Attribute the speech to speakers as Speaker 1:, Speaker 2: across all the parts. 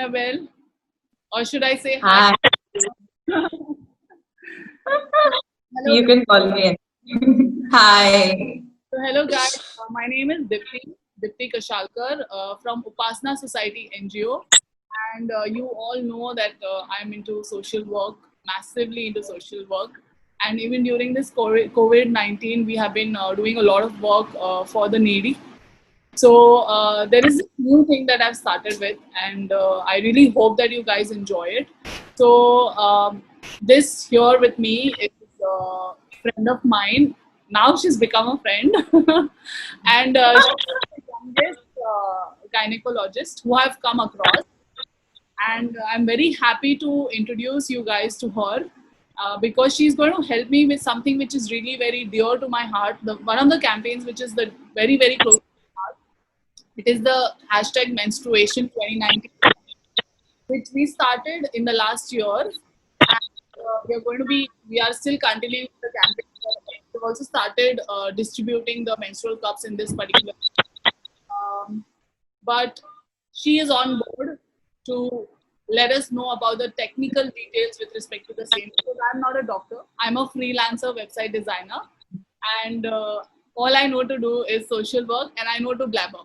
Speaker 1: Annabelle, or should I say hi?
Speaker 2: Hi,
Speaker 1: Hello,
Speaker 2: you
Speaker 1: guys.
Speaker 2: can call me. Hi.
Speaker 1: Hello, guys. My name is Dipti Kashalkar from Upasna Society NGO, and you all know that I'm into social work, massively into social work, and even during this COVID-19, we have been doing a lot of work for the needy. So there is this new thing that I've started with, and I really hope that you guys enjoy it. So this here with me is a friend of mine. Now she's become a friend, and she's the youngest gynecologist who I've come across, and I'm very happy to introduce you guys to her. Because she's going to help me with something which is really very dear to my heart. One of the campaigns which is the very close to my heart, it is the hashtag menstruation 2019, which we started in the last year. And we are still continuing the campaign. We've also started distributing the menstrual cups in this particular. Um, but she is on board to let us know about the technical details with respect to the same. Because I'm not a doctor, I'm a freelancer website designer, and all I know to do is social work and I know to blabber.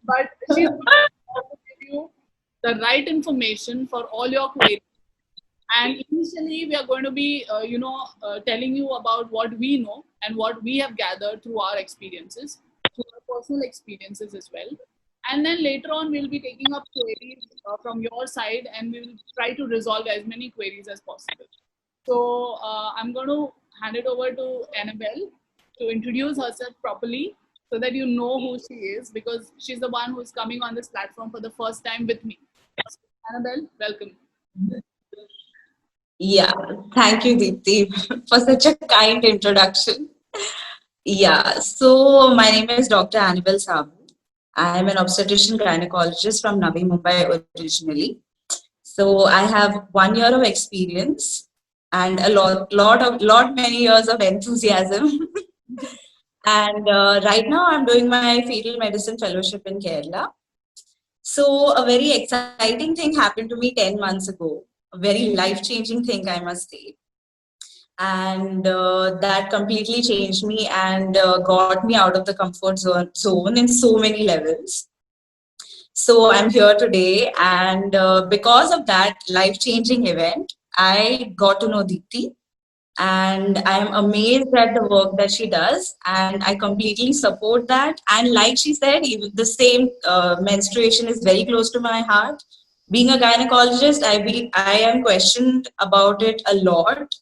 Speaker 1: But she's going to give you the right information for all your queries. And initially, we are going to be, telling you about what we know and what we have gathered through our experiences, through our personal experiences as well. And then later on, we'll be taking up queries from your side, and we will try to resolve as many queries as possible. So I'm going to hand it over to Annabelle to introduce herself properly so that you know who she is, because she's the one who's coming on this platform for the first time with me. So, Annabelle, welcome.
Speaker 2: Yeah, thank you, Deepti, for such a kind introduction. Yeah, so my name is Dr. Annabelle Sabu. I am an obstetrician gynecologist from Navi Mumbai originally. So I have 1 year of experience and many years of enthusiasm. And right now I'm doing my fetal medicine fellowship in Kerala. So, a very exciting thing happened to me 10 months ago. A very life changing thing, I must say. And that completely changed me and got me out of the zone in so many levels. So, I'm here today. And because of that life changing event, I got to know Deepti. And I'm amazed at the work that she does, and I completely support that. And like she said, even the same menstruation is very close to my heart. Being a gynecologist, I am questioned about it a lot.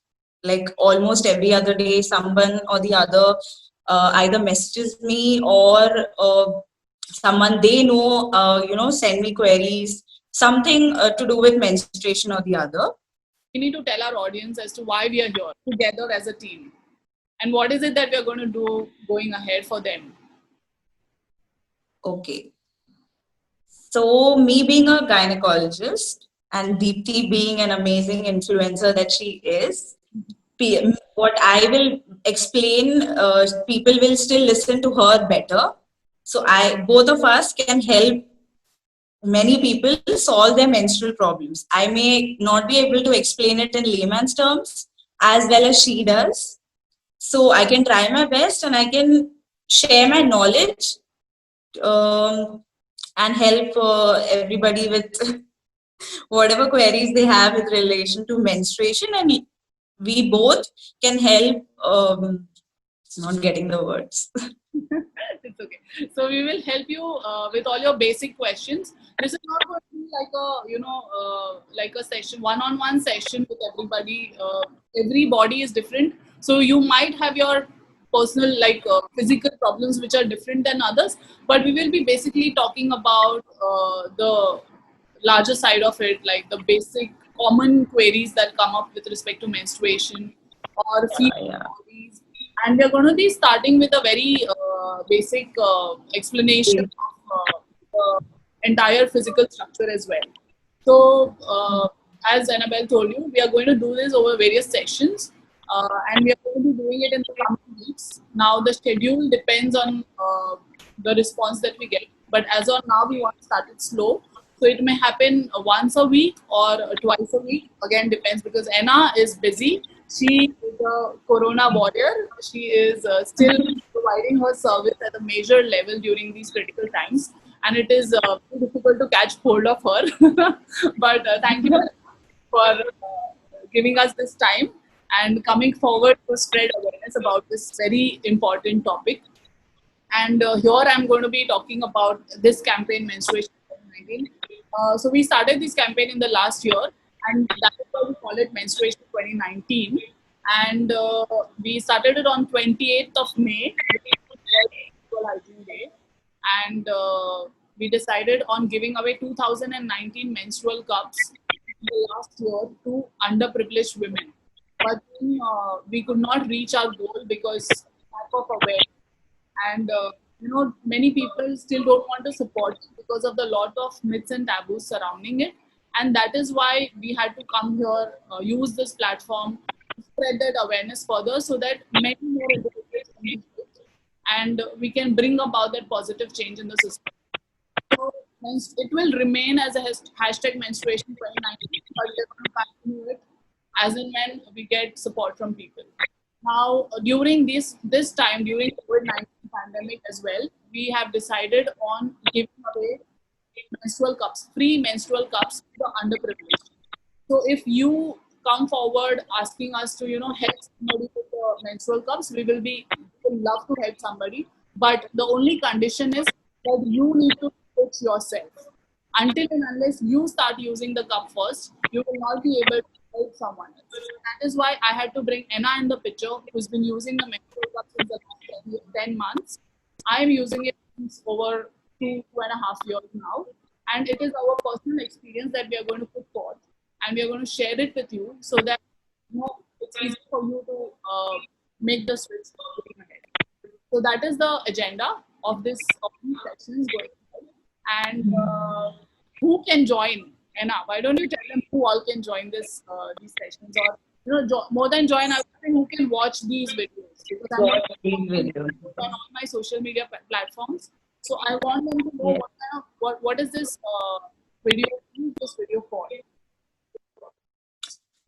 Speaker 2: Like almost every other day, someone or the other either messages me or someone they know, send me queries, something to do with menstruation or the other.
Speaker 1: We need to tell our audience as to why we are here together as a team and what is it that we are going to do going ahead for them.
Speaker 2: Okay. So, me being a gynecologist and Deepti being an amazing influencer that she is, what I will explain, people will still listen to her better. So, both of us can help many people solve their menstrual problems. I may not be able to explain it in layman's terms as well as she does. So, I can try my best and I can share my knowledge um, and help everybody with whatever queries they have with relation to menstruation, and we both can help. Not getting the words.
Speaker 1: It's okay. So we will help you with all your basic questions. This is not going to be like a like a session, one-on-one session with everybody. Everybody is different, so you might have your personal physical problems which are different than others. But we will be basically talking about the larger side of it, like the basic common queries that come up with respect to menstruation or feeling
Speaker 2: Yeah.
Speaker 1: bodies. And we're going to be starting with a very basic explanation of the entire physical structure as well. So, as Annabelle told you, we are going to do this over various sessions, and we are going to be doing it in the coming weeks. Now, the schedule depends on the response that we get, but as of now, we want to start it slow So it may happen once a week or twice a week. Again, depends because Anna is busy. She is a Corona warrior. She is still providing her service at a major level during these critical times, and it is very difficult to catch hold of her. But thank you for giving us this time and coming forward to spread awareness about this very important topic. And here I'm going to be talking about this campaign, Menstruation 2019. So we started this campaign in the last year, and that is why we call it Menstruation 2019. And we started it on 28th of May, which is World Menstrual Hygiene Day. And we decided on giving away 2019 menstrual cups in the last year to underprivileged women. But then, we could not reach our goal because lack of awareness, and many people still don't want to support it because of the lot of myths and taboos surrounding it, and that is why we had to come here, use this platform to spread that awareness further so that many more individuals can be helped, and we can bring about that positive change in the system. So it will remain as a hashtag menstruation 2019, but we're going to continue it as and when we get support from people. Now, during this time, during COVID-19 pandemic as well, we have decided on giving away menstrual cups, free menstrual cups to the underprivileged. So if you come forward asking us to, help somebody with the menstrual cups, we will love to help somebody. But the only condition is that you need to do it yourself. Until and unless you start using the cup first, you will not be able to help someone else. That is why I had to bring Anna in the picture, who's been using the menstrual cup since the last 10 months. I am using it since over 2.5 years now. And it is our personal experience that we are going to put forth, and we are going to share it with you so that it's easy for you to make the switch going ahead. So that is the agenda of these sessions going ahead. And who can join? Anna, why don't you tell them who all can join these sessions, or more than join, I would say who can watch these videos, because I'm
Speaker 2: Watch
Speaker 1: not
Speaker 2: these videos.
Speaker 1: on all my social media platforms. So I want them to know
Speaker 2: Yes.
Speaker 1: what is this video, this video for.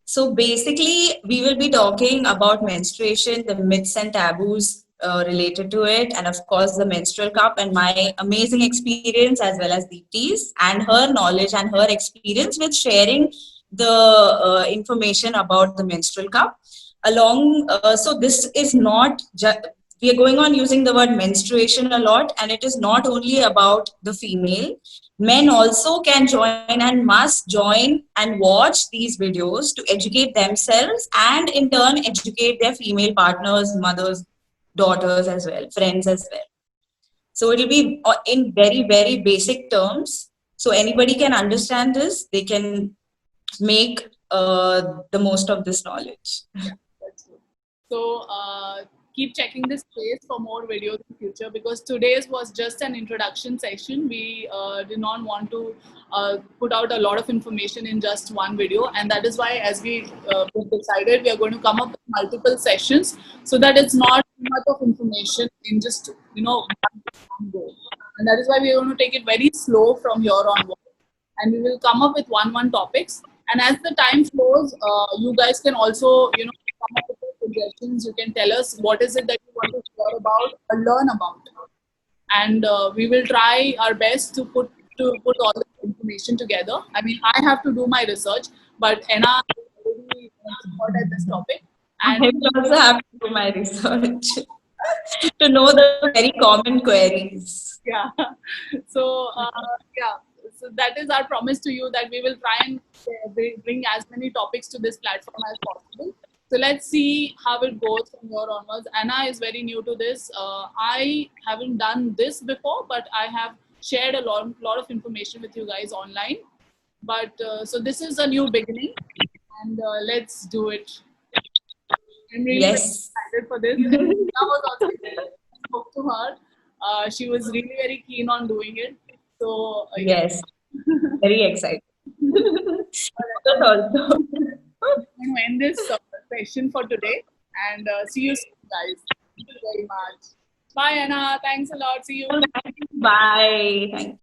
Speaker 2: So basically, we will be talking about menstruation, the myths and taboos related to it, and of course, the menstrual cup and my amazing experience, as well as Deepti's and her knowledge and her experience with sharing the information about the menstrual cup. So this is not we are going on using the word menstruation a lot, and it is not only about the female. Men also can join and must join and watch these videos to educate themselves and in turn educate their female partners, mothers, daughters as well, friends as well. So it will be in very, very basic terms. So anybody can understand this, they can make the most of this knowledge.
Speaker 1: That's good. So keep checking this space for more videos in future, because today's was just an introduction session. We did not want to put out a lot of information in just one video, and that is why, as we decided, we are going to come up with multiple sessions so that it's not too much of information in just one go. And that is why we are going to take it very slow from here onward, and we will come up with one topics. And as the time flows, you guys can also come up with suggestions. You can tell us what is it that you want to hear about or learn about, and we will try our best to put all the information together. I mean, I have to do my research, but Anna is already expert at this topic,
Speaker 2: I
Speaker 1: and
Speaker 2: will also have to do my research to know the very common queries.
Speaker 1: yeah. So yeah. So that is our promise to you, that we will try and bring as many topics to this platform as possible. So let's see how it goes from here onwards. Anna is very new to this. I haven't done this before, but I have shared a lot of information with you guys online. But so this is a new beginning, and let's do it. I'm really very
Speaker 2: Yes.
Speaker 1: excited for this. I was also excited. I spoke to her. She was really very keen on doing it. So
Speaker 2: Yes. Very excited. That also.
Speaker 1: I'm going to end this session for today, and see you soon, guys. Thank you very much. Bye, Anna. Thanks a lot. See you.
Speaker 2: Bye. Thank you.